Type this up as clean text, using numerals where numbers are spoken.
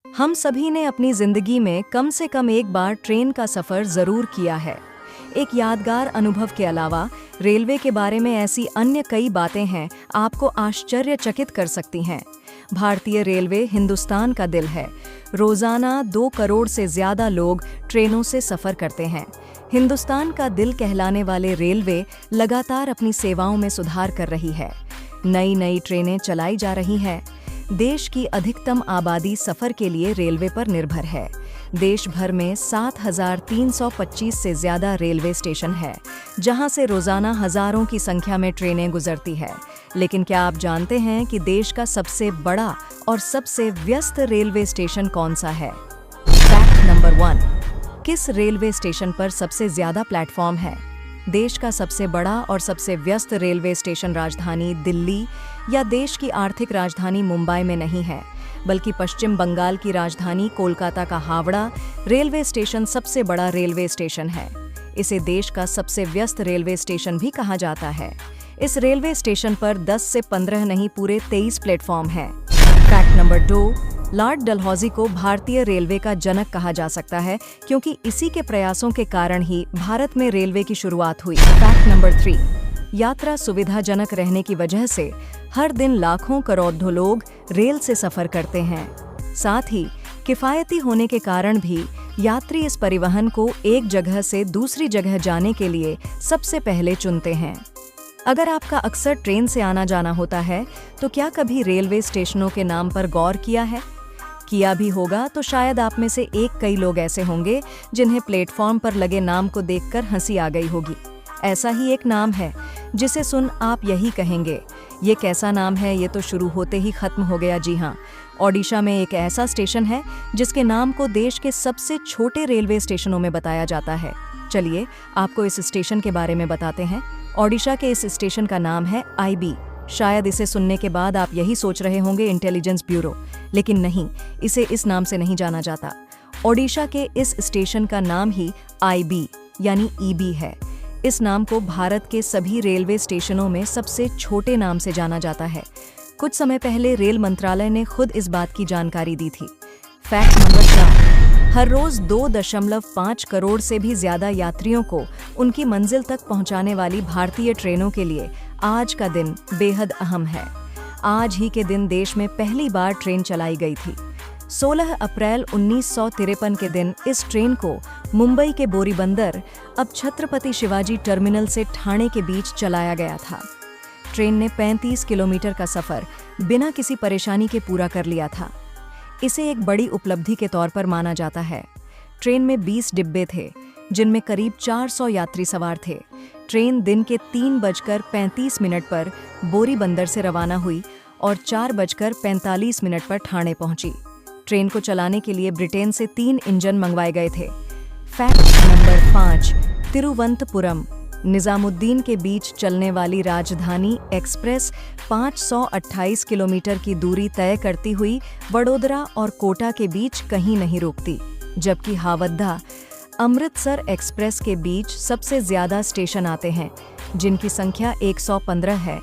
हम सभी ने अपनी जिंदगी में कम से कम एक बार ट्रेन का सफर जरूर किया है। एक यादगार अनुभव के अलावा रेलवे के बारे में ऐसी अन्य कई बातें हैं आपको आश्चर्यचकित कर सकती हैं। भारतीय रेलवे हिंदुस्तान का दिल है। रोजाना 2 करोड़ से ज्यादा लोग ट्रेनों से सफर करते हैं। हिंदुस्तान का दिल कहलाने वाले रेलवे लगातार अपनी सेवाओं में सुधार कर रही है। नई नई ट्रेनें चलाई जा रही हैं। देश की अधिकतम आबादी सफर के लिए रेलवे पर निर्भर है। देश भर में 7,325 से ज्यादा रेलवे स्टेशन है, जहां से रोजाना हजारों की संख्या में ट्रेनें गुजरती है। लेकिन क्या आप जानते हैं कि देश का सबसे बड़ा और सबसे व्यस्त रेलवे स्टेशन कौन सा है? Fact number 1। किस रेलवे स्टेशन पर सबसे ज्यादा प्लेटफॉर्म है? देश का सबसे बड़ा और सबसे व्यस्त रेलवे स्टेशन राजधानी दिल्ली या देश की आर्थिक राजधानी मुंबई में नहीं है, बल्कि पश्चिम बंगाल की राजधानी कोलकाता का हावड़ा रेलवे स्टेशन सबसे बड़ा रेलवे स्टेशन है। इसे देश का सबसे व्यस्त रेलवे स्टेशन भी कहा जाता है। इस रेलवे स्टेशन पर 10 से 15 नहीं, पूरे 23 प्लेटफॉर्म हैं। Fact number 2। लॉर्ड डलहौजी को भारतीय रेलवे का जनक कहा जा सकता है, क्योंकि इसी के प्रयासों के कारण ही भारत में रेलवे की शुरुआत हुई। Fact number 3। यात्रा सुविधाजनक रहने की वजह से हर दिन लाखों करोड़ों लोग रेल से सफर करते हैं। साथ ही किफायती होने के कारण भी यात्री इस परिवहन को एक जगह से दूसरी जगह जाने के लिए सबसे पहले चुनते हैं। अगर आपका अक्सर ट्रेन से आना जाना होता है, तो क्या कभी रेलवे स्टेशनों के नाम पर गौर किया भी होगा तो शायद आप में से कई लोग ऐसे होंगे जिन्हें प्लेटफॉर्म पर लगे नाम को देखकर हंसी आ गई होगी। ऐसा ही एक नाम है जिसे सुन आप यही कहेंगे, ये कैसा नाम है, ये तो शुरू होते ही खत्म हो गया। जी हाँ, ओडिशा में एक ऐसा स्टेशन है जिसके नाम को देश के सबसे छोटे रेलवे स्टेशनों में बताया जाता है। चलिए आपको इस स्टेशन के बारे में बताते हैं। ओडिशा के इस स्टेशन का नाम है आईबी। शायद इसे सुनने के बाद आप यही सोच रहे होंगे, इंटेलिजेंस ब्यूरो, लेकिन नहीं, इसे इस नाम से नहीं जाना जाता। ओडिशा के इस स्टेशन का नाम ही आईबी यानी ईबी है। इस नाम को भारत के सभी रेलवे स्टेशनों में सबसे छोटे नाम से जाना जाता है। कुछ समय पहले रेल मंत्रालय ने खुद इस बात की जानकारी दी थी। Fact number 4। हर रोज 2.5 करोड़ से भी ज्यादा यात्रियों को उनकी मंजिल तक पहुंचाने वाली भारतीय ट्रेनों के लिए आज का दिन बेहद अहम है। आज ही के दिन देश में पहली बार ट्रेन चलाई गई थी। 16 अप्रैल 1953 के दिन इस ट्रेन को मुंबई के बोरीबंदर, अब छत्रपति शिवाजी टर्मिनल से ठाणे के बीच चलाया गया था। ट्रेन ने 35 किलोमीटर का सफर बिना किसी परेशानी के पूरा कर लिया था। इसे एक बड़ी उपलब्धि के तौर पर माना जाता है। ट्रेन में 20 डिब्बे थे, जिनमें करीब 400 यात्री सवार थे। ट्रेन दिन के 3:35 पर बोरीबंदर से रवाना हुई और 4:45 पर ठाणे पहुंची। ट्रेन को चलाने के लिए ब्रिटेन से 3 इंजन मंगवाए गए थे। Fact number 5। तिरुवनंतपुरम निजामुद्दीन के बीच चलने वाली राजधानी एक्सप्रेस 528 किलोमीटर की दूरी तय करती हुई वडोदरा और कोटा के बीच कहीं नहीं रुकती, जबकि हावड़ा अमृतसर एक्सप्रेस के बीच सबसे ज्यादा स्टेशन आते हैं, जिनकी संख्या 115 है।